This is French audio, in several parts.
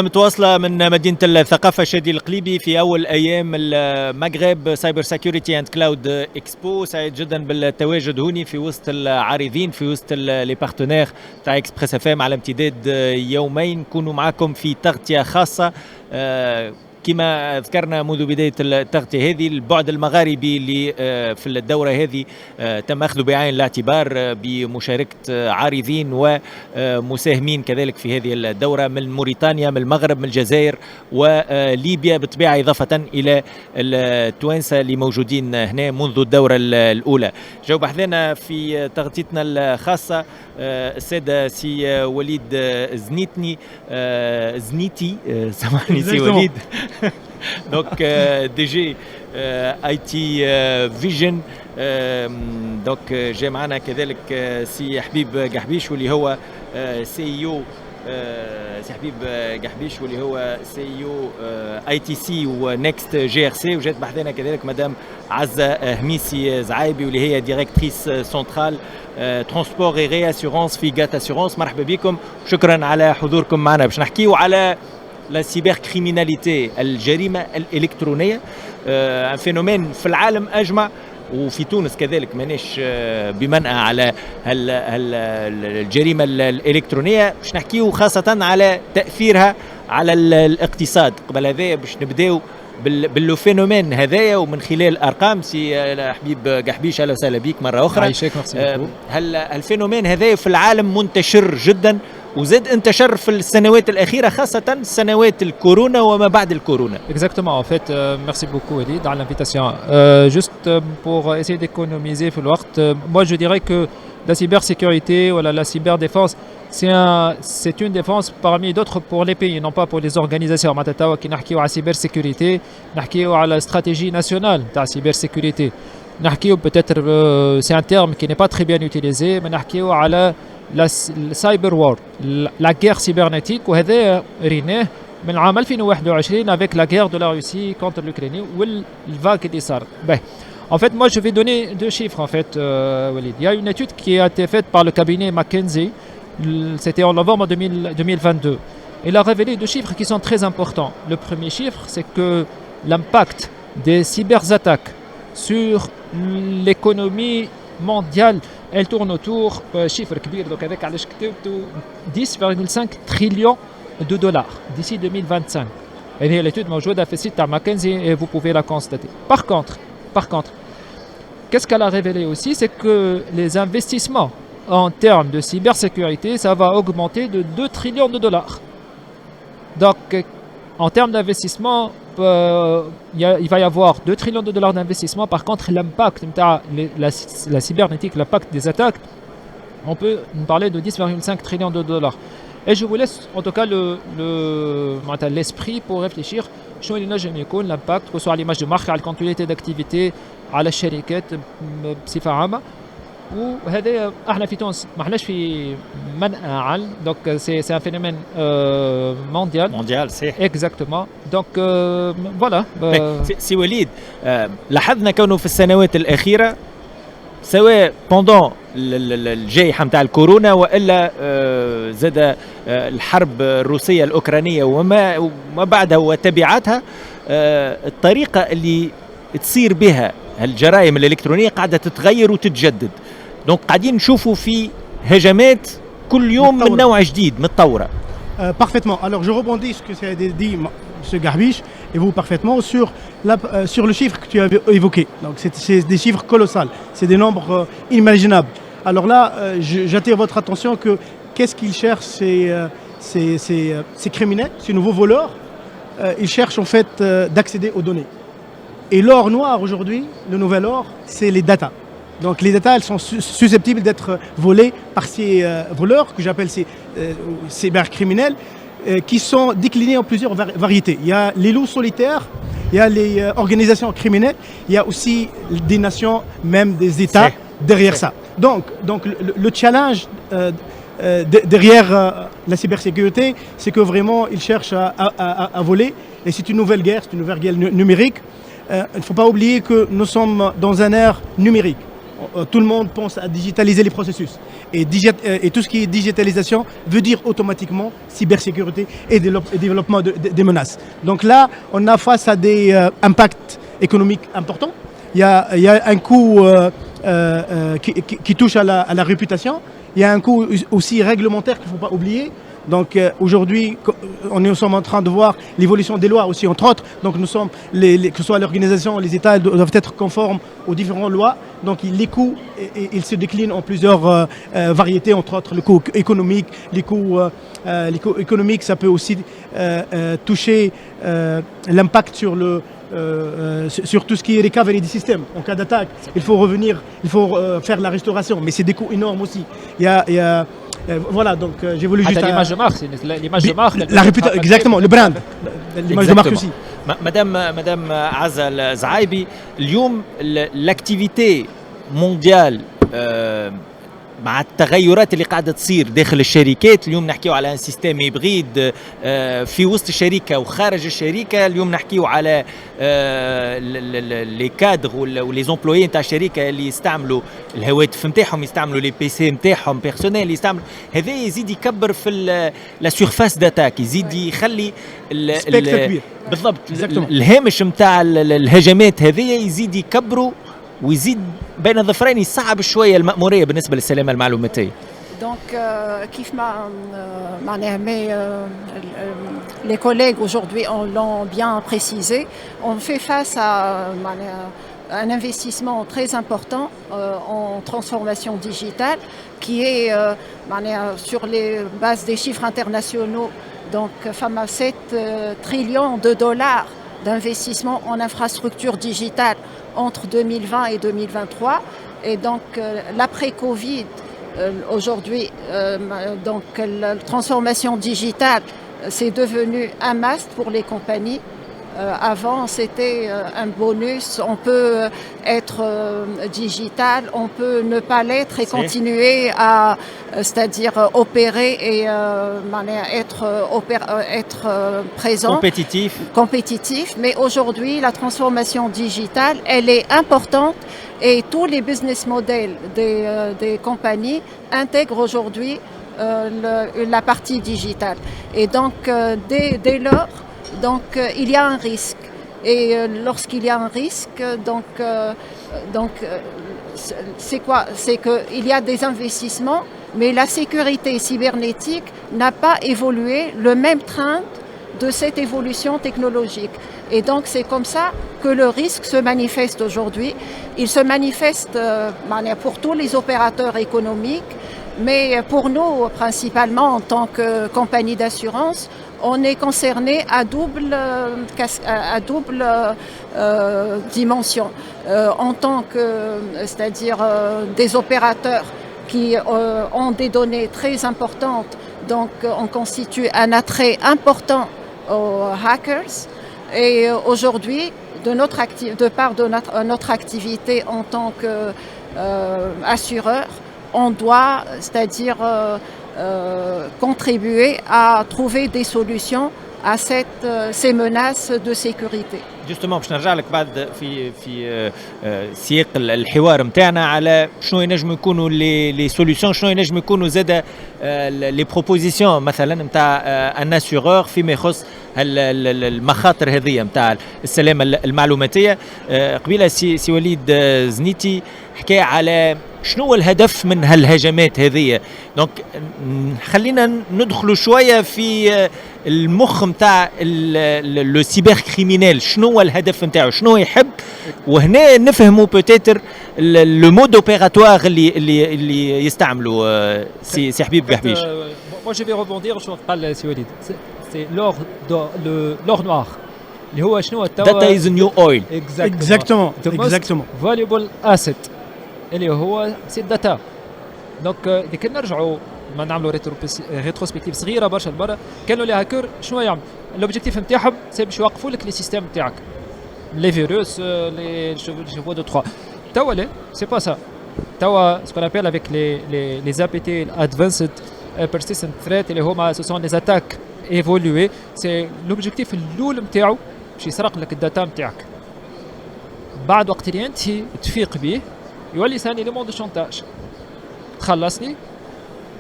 متواصلة من مدينة الثقافة شادي القليبي في أول أيام المغرب سايبر سيكوريتي اند كلاود اكسبو. سعيد جدا بالتواجد هوني في وسط العارضين، في وسط لي بارتنير تاع اكسبريس اف ام على امتداد يومين. نكونوا معكم في تغطية خاصة كما ذكرنا منذ بداية التغطية هذه. البعد المغاربي اللي في الدورة هذه تم أخذه بعين الاعتبار بمشاركة عارضين ومساهمين كذلك في هذه الدورة من موريتانيا، من المغرب، من الجزائر وليبيا بالطبيعة، إضافة إلى التوانسة اللي موجودين هنا منذ الدورة الأولى. جو بحثنا في تغطيتنا الخاصة السادة سي وليد زنيتي سامحني سي وليد دونك دي جي اي تي فيجن. دونك جاء معنا كذلك سي حبيب قحبيش واللي هو سي او سي حبيب قحبيش واللي هو سي او اي تي سي ونكست جي ار سي. وجات بحثنا كذلك مدام عزة هميسي زعايبي واللي هي ديريكتريس سنترال ترونسبور اي ري اسيورونس في جات اسيورونس. مرحبا بكم، شكرا على حضوركم معنا. باش نحكيو على لا سيبر كريميناليتي، الجريمة الإلكترونية، ان فينومين في العالم أجمع وفي تونس كذلك. مانيش بمنأى على الجريمة الإلكترونية، باش نحكيو خاصة على تأثيرها على الاقتصاد. قبل هذا باش نبداو بالفينومين هذايا ومن خلال الارقام. سي حبيب قحبيش اهلا وسهلا بك مره اخرى. عايشك، هل الفينومين هذايا في العالم منتشر جدا وزاد انتشر في السنوات الاخيره، خاصه سنوات الكورونا وما بعد الكورونا؟ Exactement, en fait, merci beaucoup Walid à l'invitation. Juste pour essayer d'économiser في الوقت, moi je dirais que la cybersécurité ou la cyberdéfense, c'est une défense parmi d'autres pour les pays, non pas pour les organisations. معناتها كي نحكيو على cybersécurité نحكيو على استراتيجيه nationale تاع cybersécurité. نحكيو peut-être c'est un terme qui n'est pas très bien utilisé, mais نحكيو على la cyber war, la guerre cybernétique, وهذا ريناه من عام 2021 avec la guerre de la Russie contre l'Ukraine والvague اللي صار. En fait, moi je vais donner deux chiffres en fait, Walid. Il y a une étude qui a été faite par le cabinet McKinsey, c'était en novembre 2022. Il a révélé deux chiffres qui sont très importants. Le premier chiffre, c'est que l'impact des cyberattaques sur l'économie mondiale, elle tourne autour chiffre كبير donc avec 10,5 trillions de dollars d'ici 2025. Et l'étude موجودة في السيت تاع McKinsey et vous pouvez la constater. Par contre, qu'est-ce qu'elle a révélé aussi, c'est que les investissements en termes de cybersécurité, ça va augmenter de 2 trillions de dollars. Donc, en termes d'investissement, il va y avoir 2 trillions de dollars d'investissement. Par contre, l'impact, la cybernétique, l'impact des attaques, on peut parler de 10,5 trillions de dollars. Et je vous laisse en tout cas l'esprit pour réfléchir. شنو اللي نجم يكون l'impact que soit à l'image de marque, على الكونتينيتي d'activité, على الشركات بصفة عامة. وهذا احنا في تونس ما احناش في منأى عن دونك سي ان فينومين مونديال صحيح. اكزاكتومون دونك فوالا. سي وليد، لاحظنا كونه في السنوات الأخيرة سواء بوندون الجائحة نتاع الكورونا والا زاد الحرب الروسية الأوكرانية وما بعدها وتبعاتها، الطريقة اللي تصير بها الجرائم الإلكترونية قاعدة تتغير وتتجدد. دونك قاعدين نشوفوا في هجمات كل يوم من نوع جديد متطورة. Parfaitement. Alors je rebondis sur ce que ça a dit M. Garbiche et vous parfaitement sur le chiffre que tu as évoqué. Donc c'est des chiffres colossaux, c'est des nombres inimaginables. Alors là, j'attire votre attention que qu'est-ce qu'ils cherchent ces criminels, ces nouveaux voleurs. Ils cherchent en fait d'accéder aux données. Et l'or noir aujourd'hui, le nouvel or, c'est les data. Donc les data, elles sont susceptibles d'être volées par ces voleurs, que j'appelle ces cybercriminels, qui sont déclinés en plusieurs variétés. Il y a les loups solitaires, il y a les organisations criminelles, il y a aussi des nations, même des États derrière ça. Donc le challenge derrière la cybersécurité, c'est que vraiment ils cherchent à voler. Et c'est une nouvelle guerre numérique. Il ne faut pas oublier que nous sommes dans un ère numérique. Tout le monde pense à digitaliser les processus. Et tout ce qui est digitalisation veut dire automatiquement cybersécurité et développement des menaces. Donc là, on a face à des impacts économiques importants. Il y a un coût qui touche à la réputation. Il y a un coût aussi réglementaire qu'il ne faut pas oublier. Donc aujourd'hui, nous sommes en train de voir l'évolution des lois aussi, entre autres. Donc nous sommes, que ce soit l'organisation, les États doivent être conformes aux différentes lois. Donc les coûts, ils se déclinent en plusieurs variétés, entre autres le coût économique. Les coûts économiques, ça peut aussi toucher l'impact sur tout ce qui est recovery du système. En cas d'attaque, il faut revenir, il faut faire la restauration, mais c'est des coûts énormes aussi. Voilà, donc j'ai voulu juste... l'image de marque, c'est l'image de marque. La réputation, exactement, le brand, l'image de marque aussi. Madame Azza Al-Zaaïbi, اليوم l'activité mondiale مع التغيرات اللي قاعده تصير داخل الشركات. اليوم نحكيو على ان سيستم هيبريد في وسط الشركه وخارج الشركه. اليوم نحكيو على لي كادر ولي زومبلويي نتاع الشركه اللي يستعملوا الهواتف نتاعهم، يستعملوا لي بي سي نتاعهم بيرسونيل، يستعمل هذا يزيد يكبر في لا سيرفاس داتاك، يزيد يخلي بالضبط الهامش نتاع الهجمات هذه يزيد يكبروا ويزيد بين الظفرين، يصعب شويه المأموريه بالنسبه للسلامه المعلوماتيه. Donc, les collègues aujourd'hui l'ont bien précisé, on fait face à un investissement très important en transformation digitale qui est sur les bases des chiffres internationaux, donc 7 trillions de dollars d'investissement en infrastructures digitales entre 2020 et 2023. Et donc l'après-Covid, aujourd'hui, donc la transformation digitale, c'est devenu un must pour les compagnies. Avant, c'était un bonus. On peut être digital, on peut ne pas l'être et continuer à, c'est-à-dire opérer et être présent. Compétitif. Mais aujourd'hui, la transformation digitale, elle est importante et tous les business models des compagnies intègrent aujourd'hui la partie digitale. Et donc, dès lors, il y a un risque. Et lorsqu'il y a un risque, c'est quoi? C'est qu'il y a des investissements, mais la sécurité cybernétique n'a pas évolué le même train de cette évolution technologique. Et donc c'est comme ça que le risque se manifeste aujourd'hui. Il se manifeste pour tous les opérateurs économiques, mais pour nous, principalement en tant que compagnie d'assurance, on est concerné à double dimension. En tant que, c'est-à-dire des opérateurs qui ont des données très importantes, donc on constitue un attrait important aux hackers. Et aujourd'hui, de part de notre activité en tant qu'assureur, on doit, c'est-à-dire contribuer à trouver des solutions à ces menaces de sécurité. Justement باش نرجع لك بعد في سياق الحوار نتاعنا على شنو ينجم يكونوا لي سوليوشن، شنو ينجم يكونوا زاده لي بروبوزيسيون مثلا نتاع ان اسيغور فيما يخص المخاطر هذه نتاع السلامه المعلوماتيه. قبيله سي وليد زنيتي حكى على شنو هو الهدف من هالهجمات هذه. دونك خلينا ندخلوا شويه في المخ نتاع لو سيبر كريمينال، شنو هو الهدف نتاعو، شنو يحب، وهنا نفهموا بوتيتر لو مود اوبيراتوار اللي يستعملوا سي حبيب بحبيش. Moi je vais rebondir sur قال سي وليد، c'est l'or noir اللي هو شنو التوا data is a new oil. Exactement. The most valuable asset اللي هو سي الداتا. دونك كي نرجعوا ما نعملوا ريتروسبكتيف صغيره برشا لبرا، كانوا لي هاكر شنو يعمل؟ لوبجيكتيف نتاعهم سي باش يوقفوا لك لي سيستيم نتاعك، لي فيروس لي شيفو دو 3. توا لا سي با سا. توا سكون ابيل افيك لي APT ادفانسد بيرسيستنت ثريت اللي هما سو سون لي اتاك ايفولوي، سي لوبجيكتيف الاول نتاعو باش يسرق لك الداتا نتاعك. بعد وقت اللي انت تفيق به يولي ثاني élément de chantage. تخلصني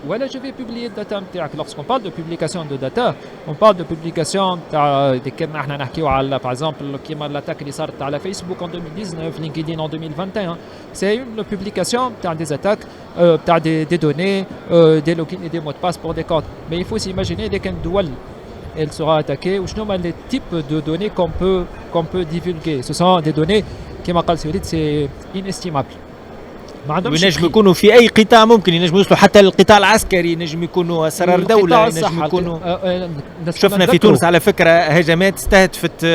ولا je vais publier الداتا نتاعك. Lorsqu'on parle de publication de data, on parle de publication تاع كيما احنا نحكيو على par exemple كيما l'attaque اللي صارت على فيسبوك en 2019, LinkedIn en 2021. C'est une publication تاع des attaques, تاع des données, des logins et des mots de passe pour des comptes. Mais il faut s'imaginer dès qu'une دول elle sera attaquée ou شنو les types de données qu'on peut divulguer. Ce sont des données كيما قال سوليد c'est inestimable. وينجم يكونوا في اي قطاع ممكن ينجم يوصلوا حتى للقطاع العسكري ينجم يكونوا اسرار دوله ينجم يكونوا شفنا في تونس على فكره هجمات استهدفت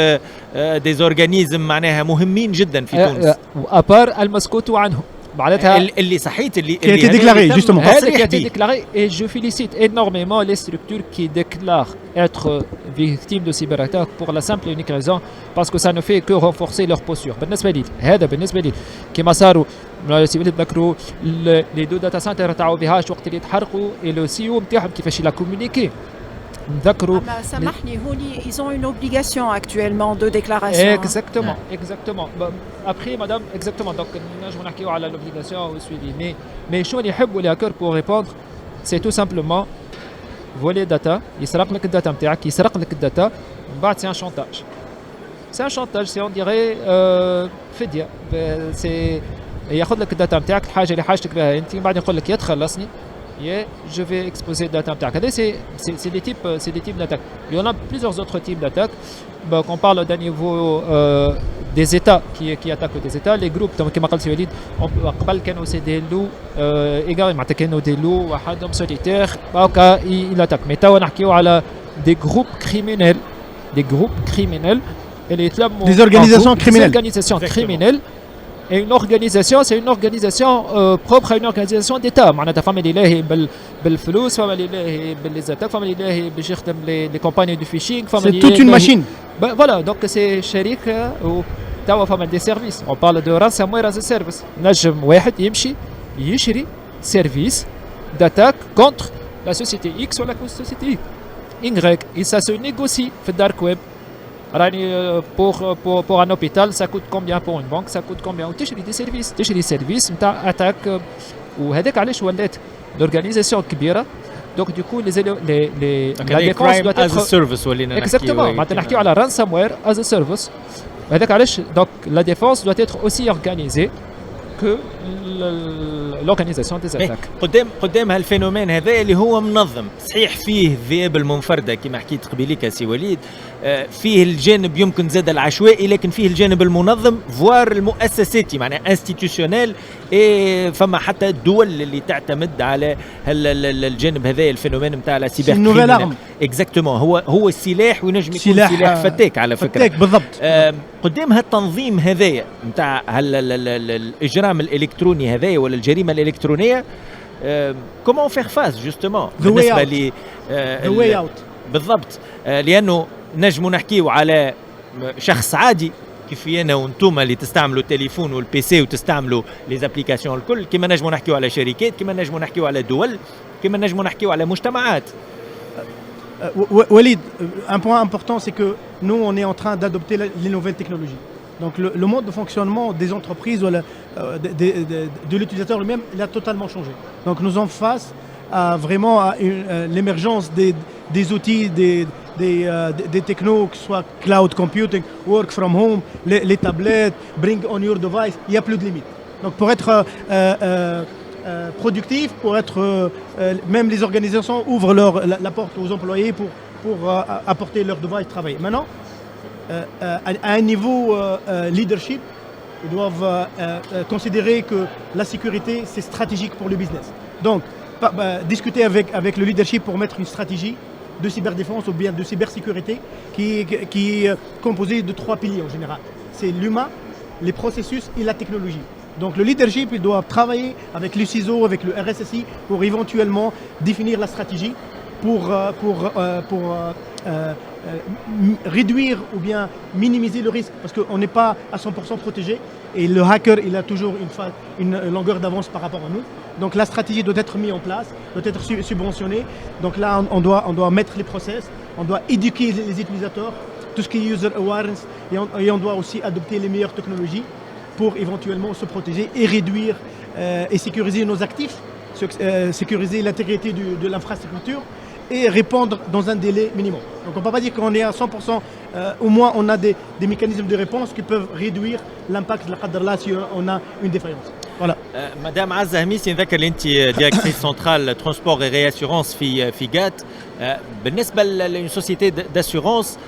دي زورغانيزم معناها مهمين جدا في تونس ابار المسكوت عنهم معناتها اللي صحيت اللي qui a été déclaré justement هذا qui a été déclaré et je félicite énormément les structures qui déclarent être victimes de cyberattaques pour la simple et unique raison parce que ça ne fait que renforcer leur posture. بالنسبه لي هذا بالنسبه لي كما صاروا تذكروا لي دو داتا سنتر تاعو بهاش وقت اللي تحرقوا et le CEO نتاعهم كيفاش il a communiqué. سامحني هوني ils ont une obligation actuellement de déclaration. Exactement. Après madame, exactement. Donc نجم نحكيو على l'obligation au suivi. Mais شو اللي يحبوا les hackers pour répondre, c'est tout simplement voler data, يسرق لك الداتا نتاعك، يسرق لك الداتا، من بعد c'est un chantage. C'est un chantage, c'est on dirait فدية. C'est ياخذ لك الداتا نتاعك الحاجة اللي حاجتك بها أنت، بعدين يقول لك يا تخلصني je vais exposer data attack. C'est des types d'attaques. Il y en a plusieurs autres types d'attaques. Quand on parle d'un niveau des États qui attaquent des États, les groupes, comme a dit, c'est des loups également, des loups solitaires, ils attaquent. Mais on a des groupes criminels, des organisations criminelles. Et une organisation, c'est une organisation propre à une organisation d'État. معناتها فما اللي لاهي بالفلوس، فما اللي لاهي بالزاتاك، فما اللي لاهي باش يخدم les campagnes de phishing. C'est toute une machine. Voilà, donc c'est شركة وتوا فما des services. On parle de ransomware as a service. نجم واحد يمشي يشري سيرفيس d'attaque contre la société X ou la société Y. Et ça se négocie في الدارك ويب. Pour un hôpital, ça coûte combien? Pour une banque, ça coûte combien? تشري سيرفيس نتاع اتاك وهذاك علاش ولات l'organisation كبيره. Donc du coup la défense doit être as a service ولينا نحكيو. Exactement. معناتها نحكيو على ransomware as a service. وهذاك علاش donc la défense doit être aussi organisée que l'organisation des attaques. قدام هالفينومين هذا اللي هو منظم صحيح فيه الذئاب المنفرده كما حكيت قبيليك سي وليد، فيه الجانب يمكن زاد العشوائي لكن فيه الجانب المنظم فوار المؤسساتي معناها انستيتيوشنال. فما حتى الدول اللي تعتمد على الجانب هذا الفينومين نتاع لا سيبر كريمنال. اكزاكتومون هو السلاح وينجم يكون سلاح فتاك على فكره. فتاك بالضبط. قدام هالتنظيم هذايا نتاع الاجرام الالكتروني هذايا ولا الجريمه الالكترونيه، كومون فيغ فاس جوستومون بالنسبه لي the way out. بالضبط. لانه نجموا نحكيو على شخص عادي كيف انا وانتم اللي تستعملوا التليفون والبيسي وتستعملوا لي زابليكاسيون الكل، كما نجموا نحكيو على شركات، كما نجموا نحكيو على دول، كما نجموا نحكيو على مجتمعات. Walid, un point important, c'est que nous, on est en train d'adopter les nouvelles technologies. Donc le mode de fonctionnement des entreprises ou de l'utilisateur lui-même, il a totalement changé. Donc nous sommes face vraiment à l'émergence des outils, des technos, que ce soit cloud computing, work from home, les tablettes, bring on your device, il n'y a plus de limite. Donc pour être productif, pour être même les organisations ouvrent la porte aux employés pour apporter leur device travailler. Maintenant, à un niveau leadership, ils doivent considérer que la sécurité c'est stratégique pour le business. Donc discuter avec le leadership pour mettre une stratégie de cyberdéfense ou bien de cybersécurité qui est composée de 3 piliers en général. C'est l'humain, les processus et la technologie. Donc le leadership, il doit travailler avec le CISO, avec le RSSI pour éventuellement définir la stratégie pour réduire ou bien minimiser le risque parce qu'on n'est pas à 100% protégé et le hacker il a toujours une longueur d'avance par rapport à nous. Donc la stratégie doit être mise en place, doit être subventionnée. Donc là on doit mettre les process, on doit éduquer les utilisateurs, tout ce qui est user awareness et on doit aussi adopter les meilleures technologies pour éventuellement se protéger et réduire et sécuriser nos actifs, sécuriser l'intégrité de l'infrastructure et répondre dans un délai minimum. Donc on ne peut pas dire qu'on est à 100%, au moins on a des mécanismes de réponse qui peuvent réduire l'impact de la qadr si on a une défaillance. Voilà. مدام عزة هميسي نذكر اللي انت ديريكتريس سنترال ترونسبور اي اسيورونس في جات. بالنسبه للسوسيتي داسيورونس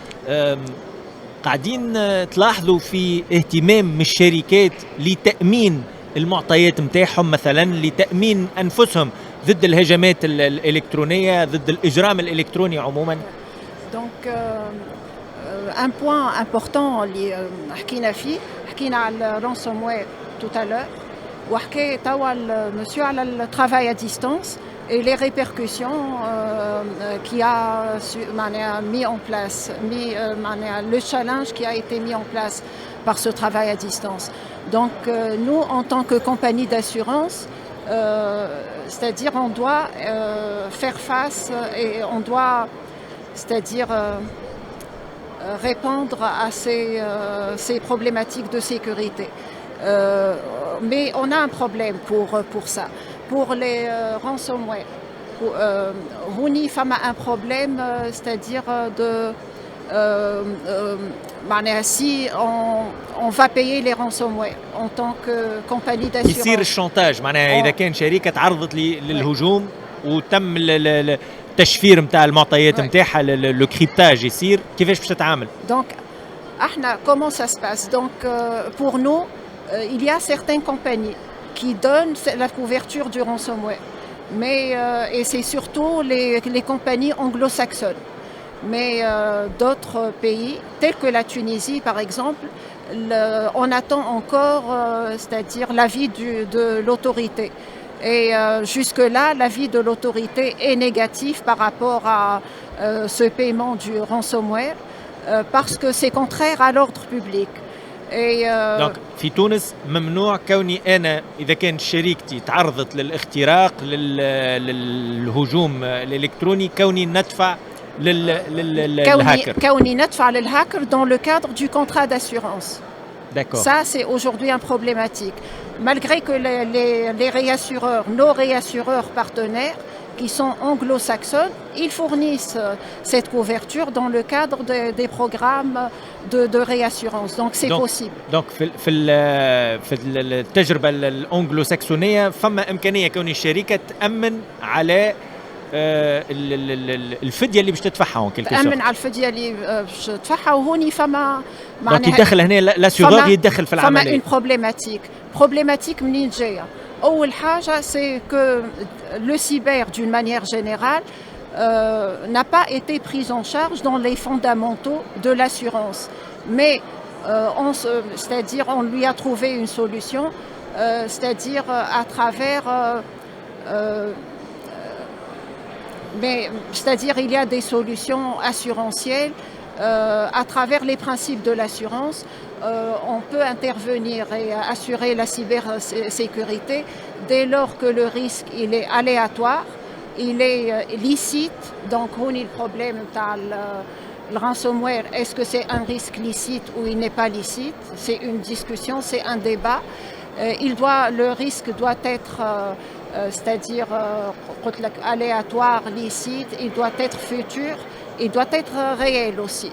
قاعدين تلاحظوا في اهتمام من الشركات لتامين المعطيات نتاعهم مثلا لتامين انفسهم ضد الهجمات الالكترونيه ضد الاجرام الالكتروني عموما. Donc un point important اللي حكينا فيه حكينا على الرانسوموير tout à l'heure وحكى توا المسيو على الترافاي à distance et les répercussions qui a mis en place, le challenge qui a été mis en place par ce travail à distance. Donc nous, en tant que compagnie d'assurance, c'est-à-dire on doit faire face et on doit, c'est-à-dire répondre à ces problématiques de sécurité. Mais on a un problème pour ça. Pour les ransomware, Rouni Fama a un problème, c'est-à-dire si on va payer les ransomware en tant que compagnie d'assurance. يصير الشانتاج معناها إذا كان شركة تعرضت للهجوم وتم التشفير نتاع المعطيات نتاعها لو كريبتاج يصير كيفاش باش تتعامل؟ Donc comment ça se passe? Donc pour nous il y a certaines compagnies qui donnent la couverture du ransomware. Mais, et c'est surtout les compagnies anglo-saxonnes. Mais d'autres pays, tels que la Tunisie par exemple, on attend encore, c'est-à-dire l'avis de l'autorité. Et jusque-là, l'avis de l'autorité est négatif par rapport à ce paiement du ransomware parce que c'est contraire à l'ordre public. دونك في تونس ممنوع كوني انا اذا كانت شركتي تعرضت للاختراق للهجوم الالكتروني كوني ندفع للهاكر. كوني ندفع للهاكر dans le cadre du contrat d'assurance. D'accord. Ça c'est aujourd'hui un problématique. Malgré que les réassureurs, nos réassureurs partenaires qui sont anglo-saxons, ils fournissent cette couverture dans le cadre des programmes de réassurance. Donc c'est possible. Donc في التجربة الأنجلو-ساكسونية فما إمكانية كون الشركة تأمن على الفدية اللي باش تدفعها تأمن على الفدية اللي باش تدفعها وهوني فما معناها يدخل هنا لاسيغور يدخل في العملية. فما une problématique منين جاية؟ أول حاجة c'est que le cyber d'une manière générale n'a pas été pris en charge dans les fondamentaux de l'assurance. Mais c'est-à-dire on lui a trouvé une solution, c'est-à-dire à travers c'est-à-dire il y a des solutions assurantielles à travers les principes de l'assurance. On peut intervenir et assurer la cybersécurité dès lors que le risque il est aléatoire, il est licite. Donc on a le problème le ransomware, est-ce que c'est un risque licite ou il n'est pas licite? C'est une discussion, c'est un débat. Le risque doit être c'est-à-dire aléatoire, licite, il doit être futur, il doit être réel aussi.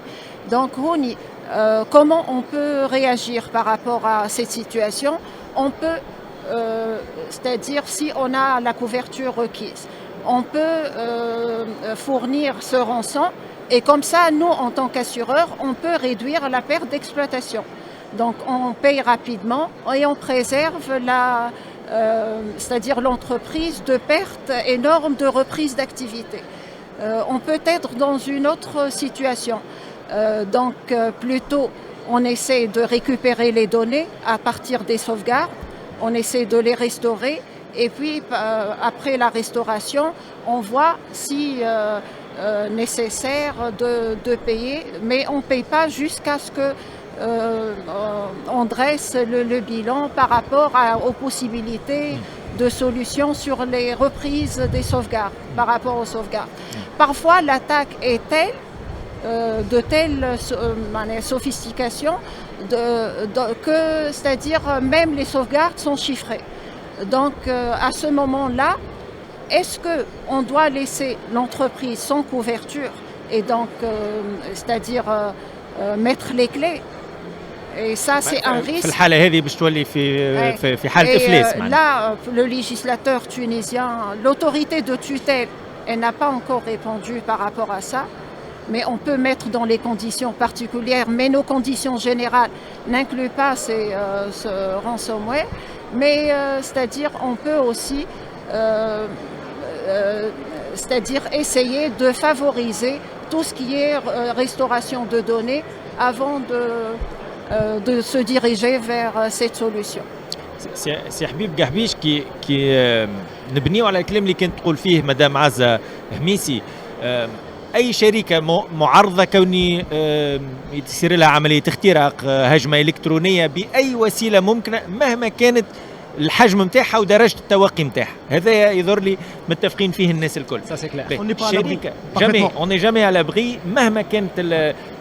Donc comment on peut réagir par rapport à cette situation? On peut, c'est-à-dire si on a la couverture requise, on peut fournir ce rançon et comme ça, nous, en tant qu'assureurs, on peut réduire la perte d'exploitation. Donc on paye rapidement et on préserve c'est-à-dire l'entreprise de pertes énormes de reprise d'activité. On peut être dans une autre situation. Donc plutôt on essaie de récupérer les données à partir des sauvegardes, on essaie de les restaurer et puis après la restauration on voit si nécessaire de payer, mais on ne paye pas jusqu'à ce que on dresse le bilan par rapport aux possibilités de solutions sur les reprises des sauvegardes par rapport aux sauvegardes. Parfois l'attaque est telle de telle sophistication que, c'est-à-dire même les sauvegardes sont chiffrées. Donc à ce moment-là, est-ce qu'on doit laisser l'entreprise sans couverture et donc c'est-à-dire mettre les clés? Et ça, c'est un risque. في الحالة هذه باش تولي في حالة إفلاس là, le législateur tunisien, l'autorité de tutelle, elle n'a pas encore répondu par rapport à ça. Mais on peut mettre dans les conditions particulières, mais nos conditions générales n'incluent pas ce ransomware. Mais c'est-à-dire, on peut aussi c'est-à-dire essayer de favoriser tout ce qui est restauration de données avant de se diriger vers cette solution. سي حبيب قحبيش كي نبنيو على الكلام اللي كانت تقول فيه مدام عزة هميسي، أي شركة معرضة كوني يصير لها عملية اختراق، هجمة إلكترونية بأي وسيلة ممكنة مهما كانت الحجم نتاعها ودرجة التوقي نتاعها، هذا يظهر لي متفقين فيه الناس الكل. شركة جامي اون جامي على بغي مهما كانت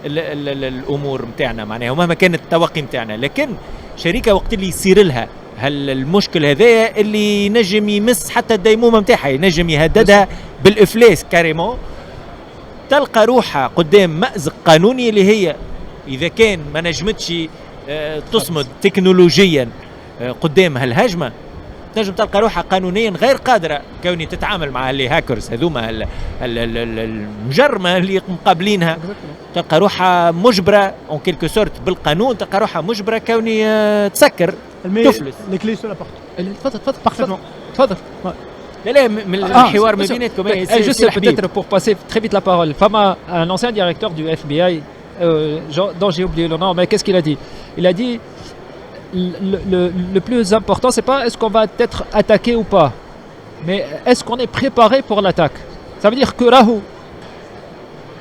الأمور نتاعنا معناها ومهما كان التوقي نتاعنا، لكن شركة وقت اللي يصير لها هل المشكل هذايا اللي ينجم يمس حتى الديمومة نتاعها، ينجم يهددها بالإفلاس كاريمون، تلقى روحها قدام مأزق قانوني اللي هي إذا كان ما نجمتش تصمد تكنولوجيا قدام هالهجمة تنجم تلقى روحها قانونيا غير قادرة كوني تتعامل مع اللي هاكرز هذوما المجرمة اللي مقابلينها، تلقى روحها مجبرة اون كيلكو سورت بالقانون، تلقى روحها مجبرة كوني تسكر تفلس. تفضل تفضل. لا من الحوار ما بيناتكم. Juste peut-être pour passer très vite la parole, Fama, un ancien directeur du FBI dont j'ai oublié le nom, mais qu'est-ce qu'il a dit? Il a dit le plus important, c'est pas est-ce qu'on va être attaqué ou pas, mais est-ce qu'on est préparé pour l'attaque. Ça veut dire que Rahou,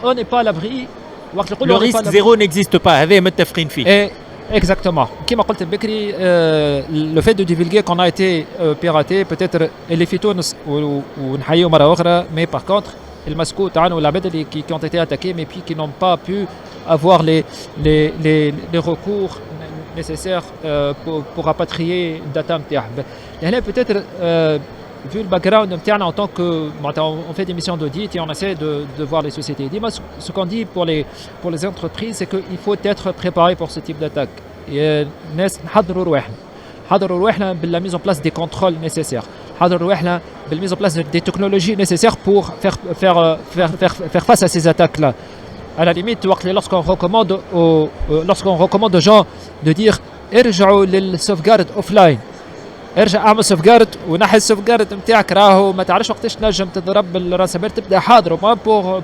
on n'est pas à l'abri. Le risque zéro n'existe pas. هذا متفقين فيه. Exactement. Comme قلت بكري, le fait de divulguer qu'on a été piraté, peut-être اللي في تونس ونحييو مرة أخرى, mais par contre المسكو تاعنا والعباد qui ont été attaqués mais puis qui n'ont pas pu avoir les recours nécessaires pour rapatrier data نتاعهم. هنا peut-être vu le background نتاعنا en tant que on fait des missions d'audit et on essaie de voir les sociétés. Dis-moi ce qu'on dit pour les entreprises, c'est qu'il faut être préparé pour ce type d'attaque. الناس نحضروا رواحنا باللا mise en place des contrôles nécessaires. نحضروا رواحنا بالmise en place des technologies nécessaires pour faire face à ces attaques-là. À la limite, lorsqu'on recommande aux gens de dire ارجعوا للسوفغارد اوفلاين، ارجع اعمل سوفغارد ونحي السوفغارد نتاعك، راهو ما تعرفش وقتاش نجم تضرب الرانسومير، تبدا حاضر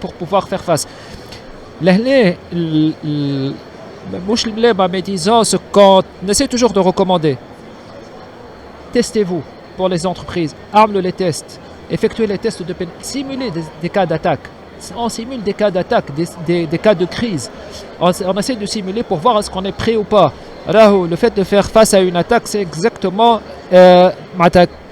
pour pouvoir faire face. لهنا مش الملامة mais disons ce qu'on essaie toujours de recommander. Testez-vous pour les entreprises, arme les tests, effectuez les tests de peine, simulez des cas d'attaque. On simule des cas d'attaque, des cas de crise. On essaie de simuler pour voir est-ce qu'on est prêt ou pas. Rahou, le fait de faire face à une attaque, c'est exactement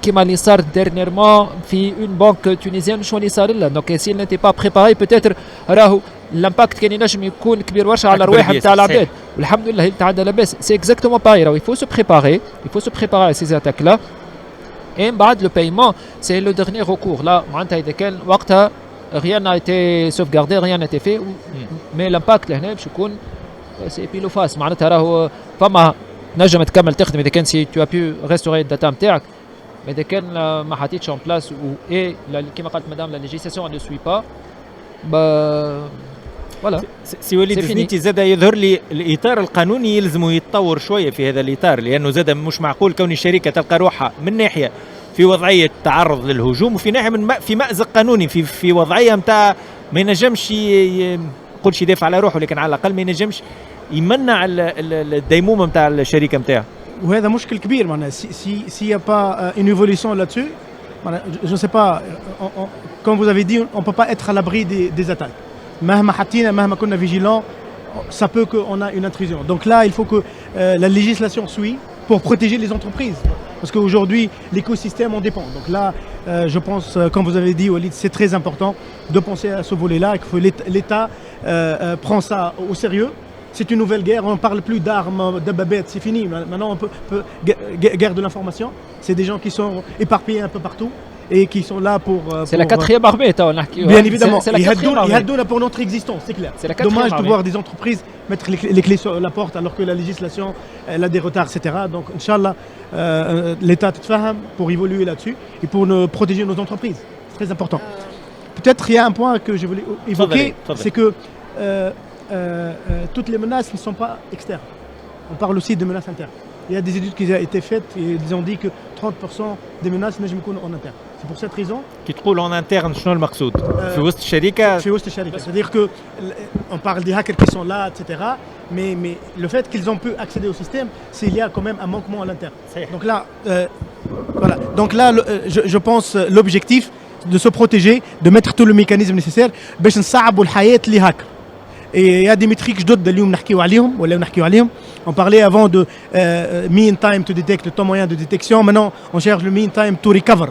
comme اللي صار dernièrement في une banque tunisienne شو اللي صار لها. Donc s'il n'était pas préparé, peut-être راهو l'impact كان ينجم يكون كبير برشا على الرواح نتاع العباد. والحمد لله تعدى لاباس. C'est exactement pareil. Il faut se préparer à ces attaques-là. Et بعد le paiement, c'est le dernier recours. Là, معناتها إذا كان وقتها rien n'a été sauvegardé, rien n'a été fait, mais l'impact لهنا باش يكون c'est pile ou face. معناتها راهو فما نجم تكمل تخدم إذا كان si tu as pu restaurer الداتا نتاعك، mais إذا كان ما حطيتش en place et كما قالت مدام la législation ne suit pas، voilà. سي وليد زنيتي زاد يظهر لي الإطار القانوني يلزمه يتطور شوية في هذا الإطار، لأنه زاد مش معقول كون الشركة تلقى روحها من ناحية في وضعية تعرض للهجوم وفي ناحية في مأزق قانوني في وضعية متاع ما ينجمش يقولش يدافع على روحه، لكن على الأقل ما ينجمش يمنع الديمومة متاع الشركة متاعه. وهذا مشكل كبير معناها s'il y a pas une évolution là-dessus, je ne sais pas, comme vous avez dit, on ne peut pas être à l'abri des attaques. مهما حطينا مهما كنا vigilants, ça peut qu'on a une intrusion. Donc là, il faut que la législation suive pour protéger les entreprises. Parce qu'aujourd'hui, l'écosystème en dépend. Donc là, je pense, comme vous avez dit, Walid, c'est très important de penser à ce volet-là et que l'État prend ça au sérieux. C'est une nouvelle guerre, on ne parle plus d'armes, de babettes, c'est fini. Maintenant, on peut guerre de l'information. C'est des gens qui sont éparpillés un peu partout et qui sont là pour... C'est la quatrième armée, bien évidemment. C'est la quatrième armée. Il y a pour notre existence, c'est clair. C'est la quatrième Dommage de armée. voir des entreprises mettre les clés sur la porte alors que la législation, elle a des retards, etc. Donc, Inch'Allah, l'État تتفهم pour évoluer là-dessus et pour protéger nos entreprises. C'est très important. Peut-être il y a un point que je voulais évoquer, c'est que toutes les menaces ne sont pas externes. On parle aussi de menaces internes. Il y a des études qui ont été faites et ils ont dit que 30% des menaces نجم يكونوا en interne. C'est pour cette raison. كي تقول en interne شنو المقصود؟ في وسط الشركة؟ في وسط الشركة. C'est-à-dire que on parle des hackers qui sont là, etc. Mais le fait qu'ils ont pu accéder au système, c'est il y a quand même un manquement à l'interne. Donc là, voilà. Donc là, je pense l'objectif de se protéger, de mettre tout le mécanisme nécessaire باش نصعبوا الحياة لهاكر. Et il y a des métriques جدد اليوم نحكيو عليهم ولا نحكيو عليهم. On parlait avant de mean time to detect, le temps moyen de détection. Maintenant, on cherche le mean time to recover,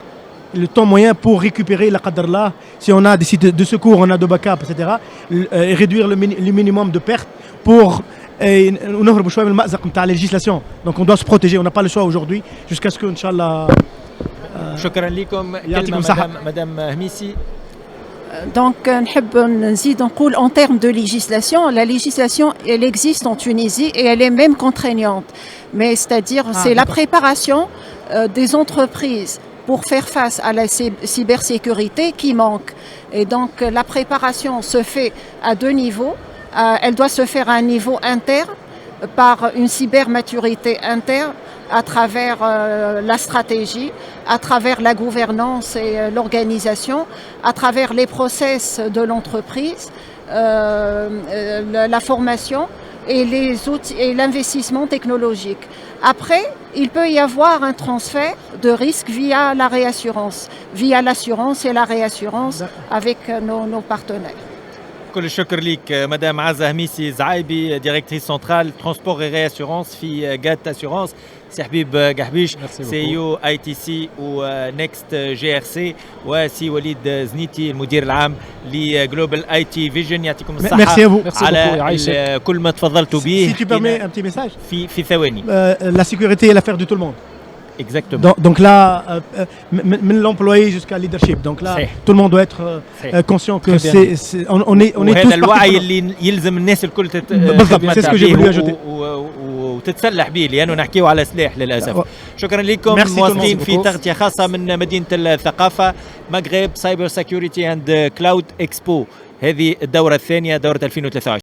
le temps moyen pour récupérer la qadr là. Si on a des sites de secours, on a de backup, etc. Réduire le minimum de pertes pour ونهربوا شوية من المأزق نتاع législation. Donc on doit se protéger, on n'a pas le choix aujourd'hui jusqu'à ce que inchallah. شكرا لكم. يعطيكم الصحة. مدام هميسي. Donc, نحب نزيد نقول en termes de législation, la législation, elle existe en Tunisie et elle est même contraignante. Mais c'est-à-dire, c'est la préparation des entreprises pour faire face à la cybersécurité qui manque. Et donc, la préparation se fait à deux niveaux. Elle doit se faire à un niveau interne par une cybermaturité interne à travers la stratégie, à travers la gouvernance et l'organisation, à travers les process de l'entreprise, la formation et les outils et l'investissement technologique. Après, il peut y avoir un transfert de risque via la réassurance, via l'assurance et la réassurance avec nos partenaires. كل الشكر ليك مدام عزة هميسي زعايبي ديريكتريس سنترال ترانسبور اي رياسيورونس في جات اسيورونس. سي حبيب قحبيش سي يو اي تي سي ونكست جي ار سي وسي وليد زنيتي المدير العام لجلوبال اي تي فيجن. يعطيكم الصحة على كل ما تفضلتوا به. Si tu permets un petit message. في ثواني. La sécurité est l'affaire de tout le monde. Exactement. Donc là, من l'employé jusqu'à leadership. Donc là, tout le monde doit être conscient que on est tous. وهذا الوعي اللي يلزم الناس الكل بالضبط. وتتسلح به لانه نحكيو على سلاح للاسف. شكرا لكم مواصلين في تغطيه خاصه من مدينه الثقافه مغرب سايبر سيكيورتي اند كلاود اكسبو. هذه الدوره الثانيه، دوره 2023.